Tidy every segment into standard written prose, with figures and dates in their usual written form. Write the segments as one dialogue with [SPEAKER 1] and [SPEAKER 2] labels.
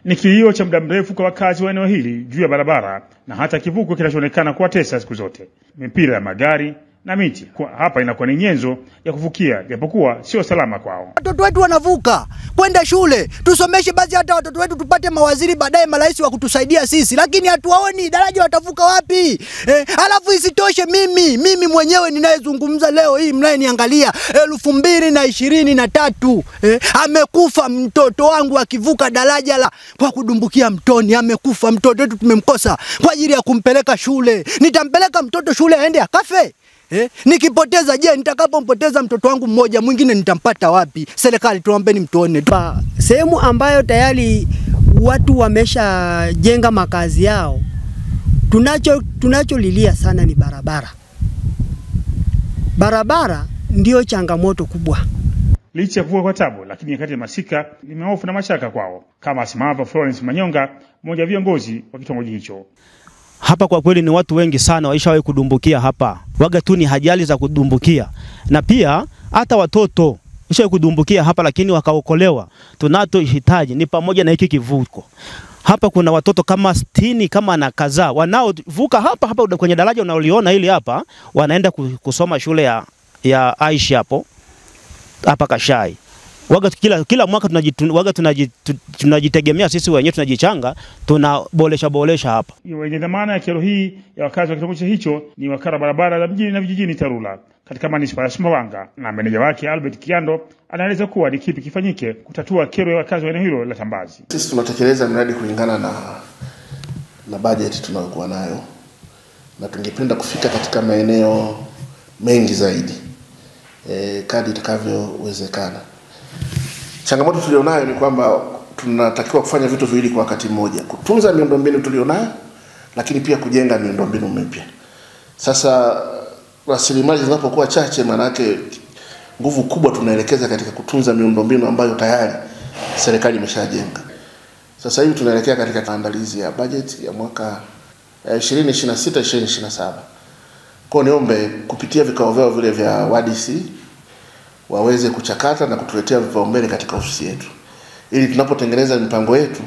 [SPEAKER 1] Ni kilio cha muda mrefu kwa wakazi wa eneo hili juu ya barabara na hata kivuko kinachoonekana kuwatesa siku zote. Mipira ya magari na miti hapa inakuwa ni nyenzo ya kuvukia, japokuwa sio salama kwao.
[SPEAKER 2] Watoto wetu wanavuka kwenda shule, tusomeshe basi hata watoto wetu, tupate mawaziri baadaye marais wa kutusaidia sisi, lakini hatuwaoni daraja watavuka wapi? Alafu isitoshe mimi mwenyewe ninayezungumza leo hii mnayeniangalia 2023 amekufa mtoto wangu akivuka daraja la kwa kudumbukia mtoni. Amekufa mtoto wetu, tumemkosa kwa ajili ya kumpeleka shule. Nitampeleka mtoto shule aende akafe? Nikipoteza nitakapompoteza mtoto wangu mmoja, mwingine nitampata wapi? Serikali tuombeni mtuone.
[SPEAKER 3] Sehemu ambayo tayari watu wamesha jenga makazi yao, tunacholilia sana ni barabara. Barabara ndio changamoto kubwa.
[SPEAKER 1] Licha ya kuwa kwa tabu, lakini nyakati ya masika limehofu na mashaka kwao, kama asimava Florence Manyonga, mmoja wa viongozi wa kitongoji hicho.
[SPEAKER 4] Hapa kwa kweli ni watu wengi sana waishawahi kudumbukia hapa. Waga tu ni ajali za kudumbukia. Na pia hata watoto waishawahi kudumbukia hapa lakini wakaokolewa. Tunachohitaji ni pamoja na hiki kivuko. Hapa kuna watoto kama 60 kama na kadhaa wanaovuka hapa kwenye daraja unaoliona hili hapa, wanaenda kusoma shule ya Aisha hapa Kashai. Waga kila mwaka tunajitegemea sisi wenyewe, tunajichanga, tunaboresha hapa.
[SPEAKER 1] Wenye dhamana ya kero hii ya wakazi wa kitongoji hicho ni wakala barabara za mjini na vijijini TARURA katika manispaa ya Sumbawanga, na meneja wake Albert Kiando anaeleza kuwa ni kipi kifanyike kutatua kero ya wakazi wa eneo hilo la Tambazi.
[SPEAKER 5] Sisi tunatekeleza miradi kulingana na bajeti tunayokuwa nayo, na tungependa kufika katika maeneo mengi zaidi kadri itakavyowezekana. Changamoto tulionayo ni kwamba tunatakiwa kufanya vitu viwili kwa wakati mmoja: kutunza miundombinu tulionayo, lakini pia kujenga miundombinu mipya. Sasa rasilimali zinapokuwa chache, maana yake nguvu kubwa tunaelekeza katika kutunza miundombinu ambayo tayari serikali imeshajenga. Sasa hivi tunaelekea katika maandalizi ya bajeti ya mwaka 2026-2027. Kwa niombe kupitia vikao vyao vile vya wadisi waweze kuchakata na kutuletea vipaumbele katika ofisi yetu, ili tunapotengeneza mipango yetu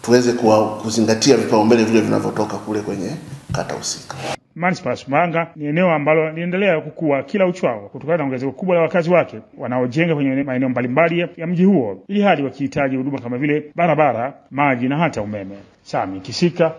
[SPEAKER 5] tuweze kuzingatia vipaumbele vile vinavyotoka kule kwenye kata husika.
[SPEAKER 1] Manispaa ya Sumbawanga ni eneo ambalo linaendelea kukua kila uchao kutokana na ongezeko kubwa la wakazi wake wanaojenga kwenye maeneo mbalimbali ya mji huo, ili hadi wakihitaji huduma kama vile barabara, maji na hata umeme. Sami Kisika.